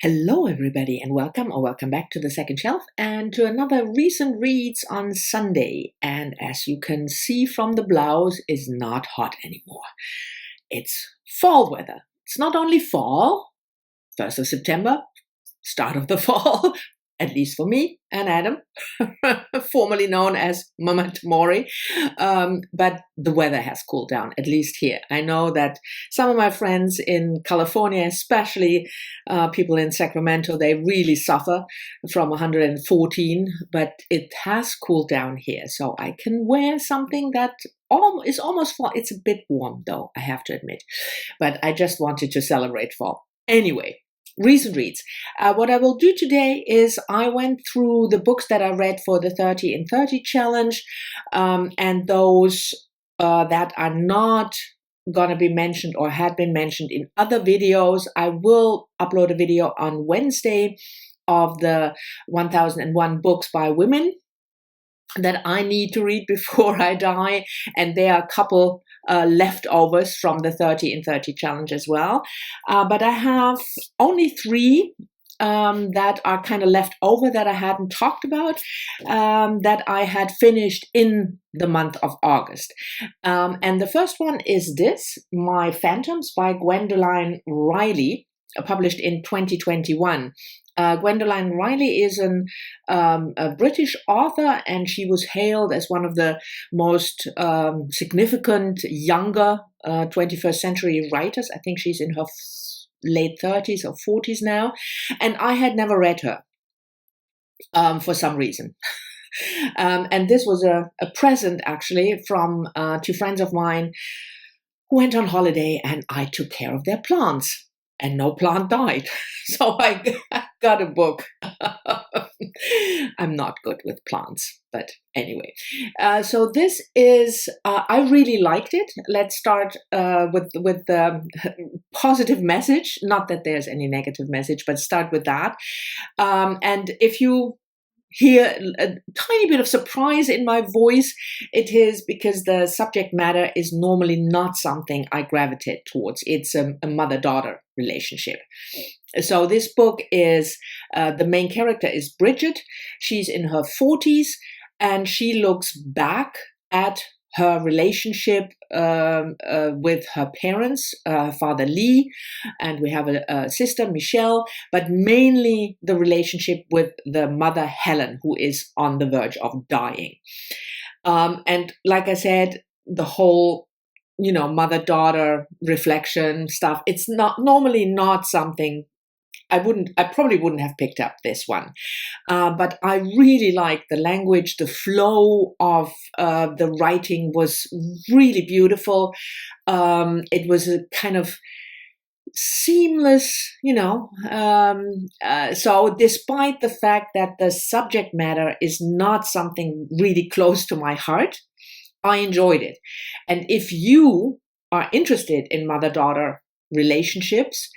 Hello, everybody, and welcome or welcome back to the second shelf and to another recent reads on Sunday. And as you can see from the blouse, it's not hot anymore. It's fall weather. It's not only fall, 1st of September, start of the fall, at least for me and Adam, formerly known as Mama Tamori. But the weather has cooled down, at least here. I know that some of my friends in California, especially people in Sacramento, they really suffer from 114, but it has cooled down here. So I can wear something that is almost fall. It's a bit warm though, I have to admit. But I just wanted to celebrate fall. Anyway. Recent reads. What I will do today is I went through the books that I read for the 30 in 30 challenge, and those that are not going to be mentioned or had been mentioned in other videos. I will upload a video on Wednesday of the 1001 books by women that I need to read before I die, and there are a couple leftovers from the 30 in 30 challenge as well. But I have only 3 that are kind of left over that I hadn't talked about, that I had finished in the month of August. And the first one is this, My Phantoms by Gwendoline Riley, published in 2021. Gwendoline Riley is a British author, and she was hailed as one of the most significant younger 21st century writers. I think she's in her late 30s or 40s now, and I had never read her for some reason. And this was a present, actually, from 2 friends of mine who went on holiday, and I took care of their plants. And no plant died. So I got a book. I'm not good with plants, but anyway. So this is, I really liked it. Let's start with the positive message. Not that there's any negative message, but start with that. And if you hear a tiny bit of surprise in my voice, it is because the subject matter is normally not something I gravitate towards. It's a mother-daughter relationship. So this book is, the main character is Bridget. She's in her 40s, and she looks back at her relationship with her parents, father Lee, and we have a sister, Michelle, but mainly the relationship with the mother, Helen, who is on the verge of dying. And like I said, the whole, mother-daughter reflection stuff, it's normally not something I probably wouldn't have picked up this one. But I really liked the language. The flow of the writing was really beautiful. It was a kind of seamless, so despite the fact that the subject matter is not something really close to my heart, I enjoyed it. And if you are interested in mother-daughter relationships,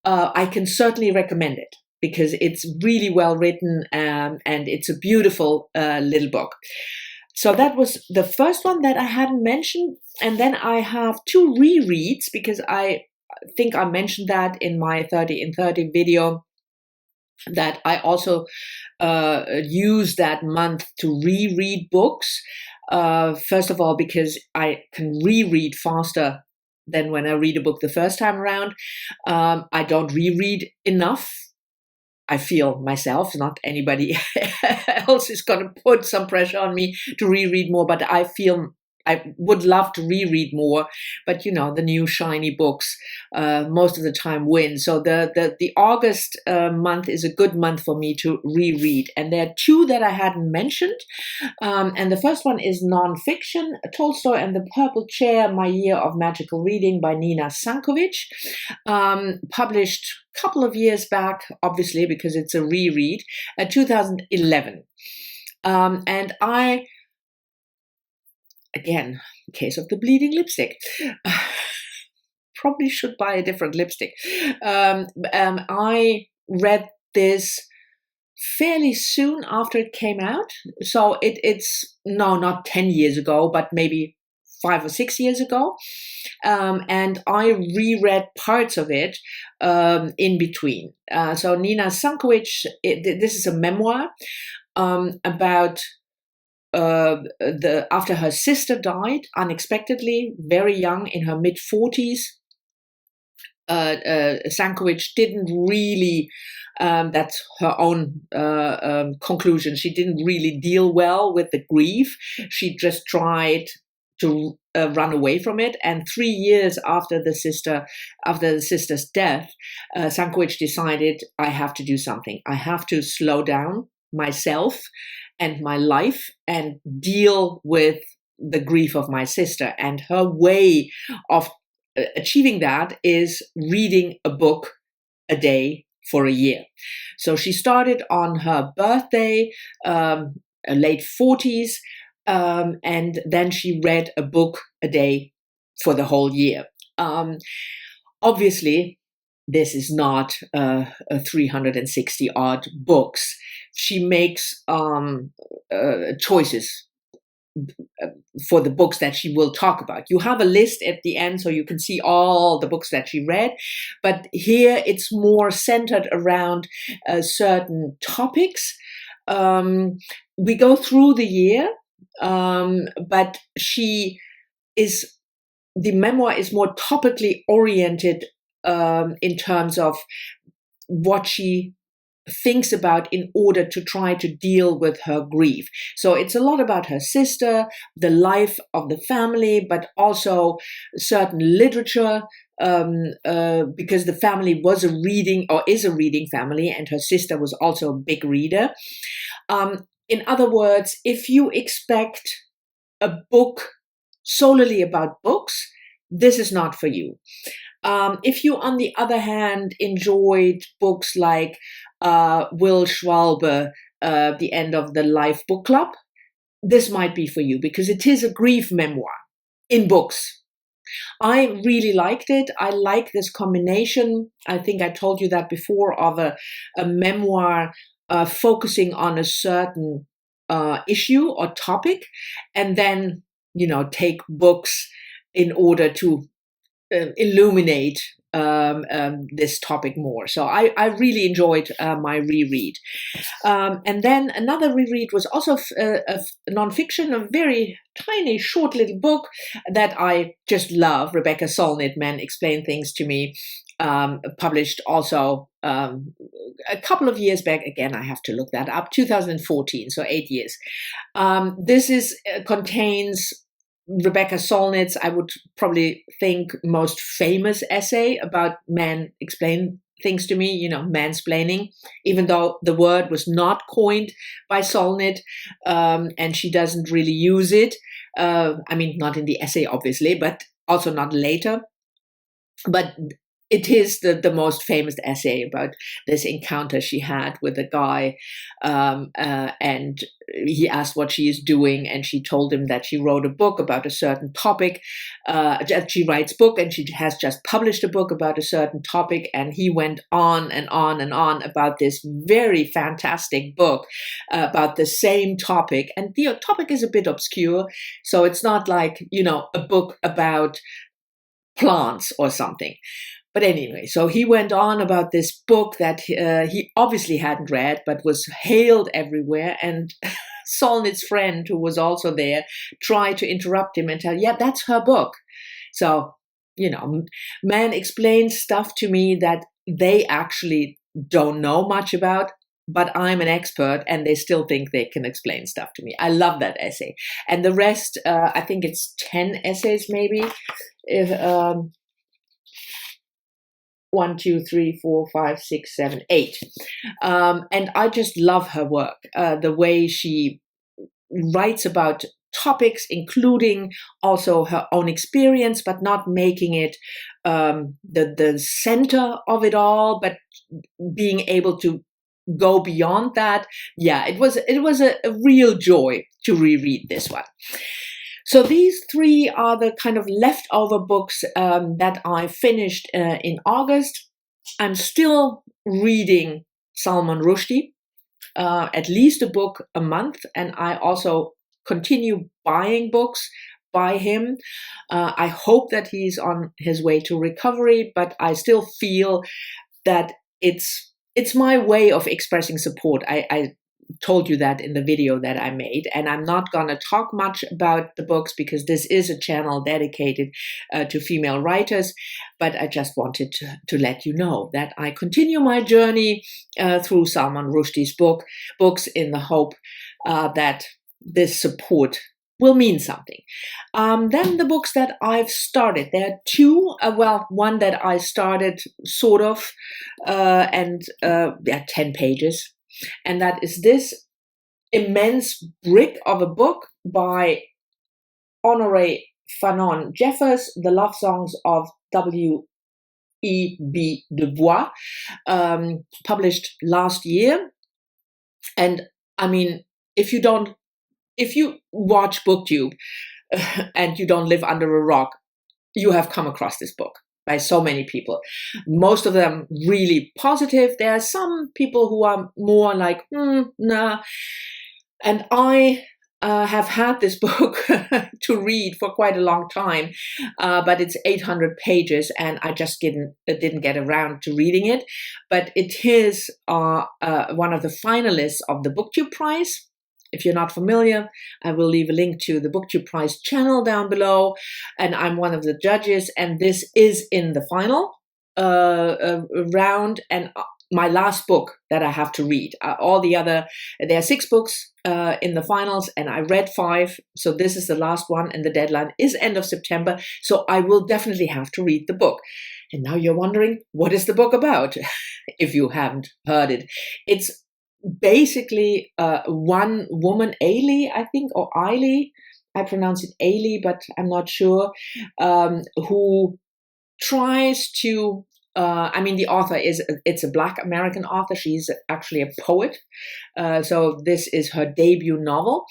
I can certainly recommend it because it's really well written, and it's a beautiful little book. So that was the first one that I hadn't mentioned. And then I have 2 rereads because I think I mentioned that in my 30 in 30 video, that I also use that month to reread books. First of all, because I can reread faster than when I read a book the first time around. I don't reread enough. I feel myself, not anybody else is going to put some pressure on me to reread more, but I feel I would love to reread more, but the new shiny books most of the time win. So the August month is a good month for me to reread. And there are 2 that I hadn't mentioned. And the first one is nonfiction, Tolstoy and the Purple Chair, My Year of Magical Reading by Nina Sankovic, published a couple of years back, obviously, because it's a reread, 2011. And I, again, case of the bleeding lipstick. Probably should buy a different lipstick. I read this fairly soon after it came out. So it's not 10 years ago, but maybe 5 or 6 years ago. And I reread parts of it in between. So Nina Sankovic, this is a memoir about after her sister died unexpectedly, very young, in her mid-40s. Sankovic didn't really, that's her own conclusion, she didn't really deal well with the grief. She just tried to run away from it. And 3 years after the sister's death, Sankovic decided, I have to do something. I have to slow down myself and my life and deal with the grief of my sister. And her way of achieving that is reading a book a day for a year. So she started on her birthday, late 40s, and then she read a book a day for the whole year. Obviously, this is not 360 odd books. She makes choices for the books that she will talk about. You have a list at the end so you can see all the books that she read, but here it's more centered around certain topics. We go through the year, but the memoir is more topically oriented in terms of what she thinks about in order to try to deal with her grief. So it's a lot about her sister, the life of the family, but also certain literature, because the family was a reading or is a reading family, and her sister was also a big reader. In other words, if you expect a book solely about books, this is not for you. If you, on the other hand, enjoyed books like Will Schwalbe, The End of the Life Book Club, this might be for you because it is a grief memoir in books. I really liked it. I like this combination. I think I told you that before, of a memoir focusing on a certain issue or topic, and then, take books in order to illuminate this topic more. So I really enjoyed my reread. And then another reread was also a nonfiction, a very tiny, short little book that I just love. Rebecca Solnit, Men Explain Things to Me, published also a couple of years back. Again, I have to look that up. 2014, so 8 years. This contains Rebecca Solnit's, I would probably think, most famous essay about Men Explain Things to Me, mansplaining, even though the word was not coined by Solnit, and she doesn't really use it. Not in the essay, obviously, but also not later. But it is the most famous essay about this encounter she had with a guy, and he asked what she is doing, and she told him that she wrote a book about a certain topic. She writes book, and she has just published a book about a certain topic, and he went on and on and on about this very fantastic book about the same topic. And the topic is a bit obscure, so it's not like, a book about plants or something. But anyway, so he went on about this book that he obviously hadn't read, but was hailed everywhere. And Solnit's friend, who was also there, tried to interrupt him and tell, yeah, that's her book. So, men explain stuff to me that they actually don't know much about, but I'm an expert, and they still think they can explain stuff to me. I love that essay. And the rest, I think it's 10 essays maybe. 1, 2, 3, 4, 5, 6, 7, 8. And I just love her work, the way she writes about topics, including also her own experience, but not making it the center of it all, but being able to go beyond that. Yeah, it was a real joy to reread this one. So these 3 are the kind of leftover books that I finished in August. I'm still reading Salman Rushdie, at least a book a month, and I also continue buying books by him. I hope that he's on his way to recovery, but I still feel that it's my way of expressing support. I told you that in the video that I made, and I'm not going to talk much about the books because this is a channel dedicated to female writers, but I just wanted to let you know that I continue my journey through Salman Rushdie's books in the hope that this support will mean something. Then the books that I've started, there are two, one that I started sort of, and they're 10 pages. And that is this immense brick of a book by Honoré Fanon Jeffers, The Love Songs of W.E.B. Du Bois, published last year. And I mean, if you watch Booktube and you don't live under a rock, you have come across this book by so many people. Most of them really positive. There are some people who are more like, nah. And I have had this book to read for quite a long time, but it's 800 pages and I just didn't get around to reading it. But it is one of the finalists of the Booktube Prize. If you're not familiar, I will leave a link to the Booktube Prize channel down below, and I'm one of the judges, and this is in the final round, and my last book that I have to read. There are 6 books in the finals, and I read 5, so this is the last one, and the deadline is end of September, so I will definitely have to read the book. And now you're wondering, what is the book about? If you haven't heard it. It's basically one woman, Ailey, I think, or Ailey, I pronounce it Ailey, but I'm not sure, who tries to, the author it's a Black American author. She's actually a poet. So this is her debut novel.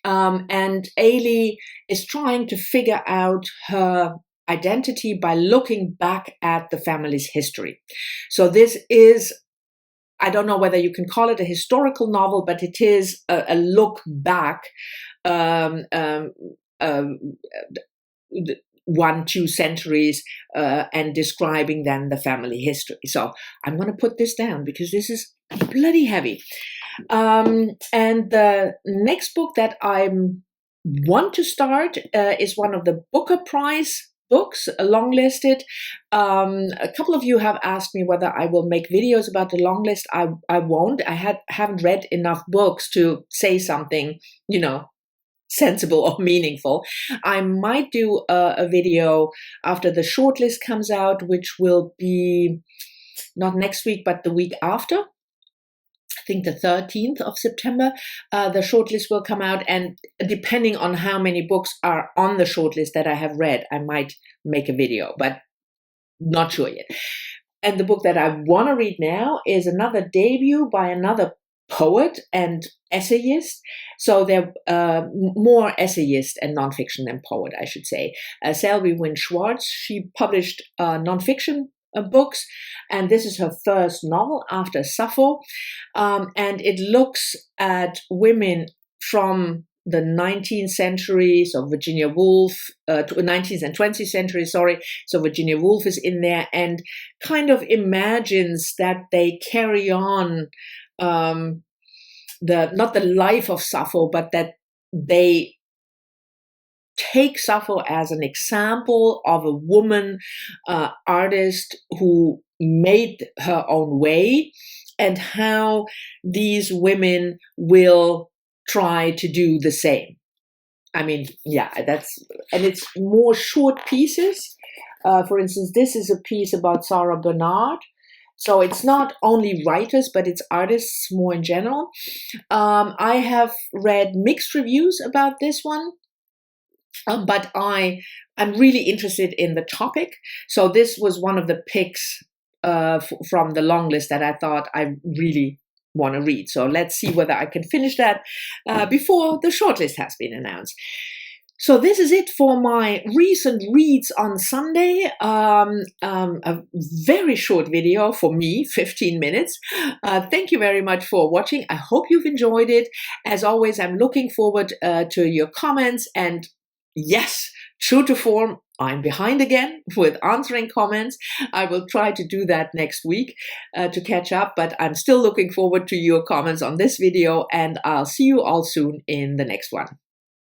And Ailey is trying to figure out her identity by looking back at the family's history. So this is, I don't know whether you can call it a historical novel, but it is a look back 1-2 centuries and describing then the family history. So I'm going to put this down because this is bloody heavy. And the next book that I want to start is one of the Booker Prize books, long listed. A couple of you have asked me whether I will make videos about the long list. I won't. I haven't read enough books to say something, sensible or meaningful. I might do a video after the shortlist comes out, which will be not next week, but the week after. I think the 13th of September, the shortlist will come out, and depending on how many books are on the shortlist that I have read, I might make a video, but not sure yet. And the book that I want to read now is another debut by another poet and essayist. So they're more essayist and nonfiction than poet, I should say. Selby Wynne Schwartz, she published nonfiction books, and this is her first novel after Sappho, and it looks at women from the 19th century, so Virginia Woolf, 19th and 20th century, sorry, so Virginia Woolf is in there, and kind of imagines that they carry on not the life of Sappho, but that they take Sappho as an example of a woman artist who made her own way, and how these women will try to do the same. I mean, yeah, and it's more short pieces. For instance, this is a piece about Sarah Bernard. So it's not only writers, but it's artists more in general. I have read mixed reviews about this one. But I'm really interested in the topic. So this was one of the picks from the long list that I thought I really want to read. So let's see whether I can finish that before the shortlist has been announced. So this is it for my recent reads on Sunday. A very short video for me, 15 minutes. Thank you very much for watching. I hope you've enjoyed it. As always, I'm looking forward to your comments, and Yes, true to form, I'm behind again with answering comments. I will try to do that next week to catch up, but I'm still looking forward to your comments on this video, and I'll see you all soon in the next one.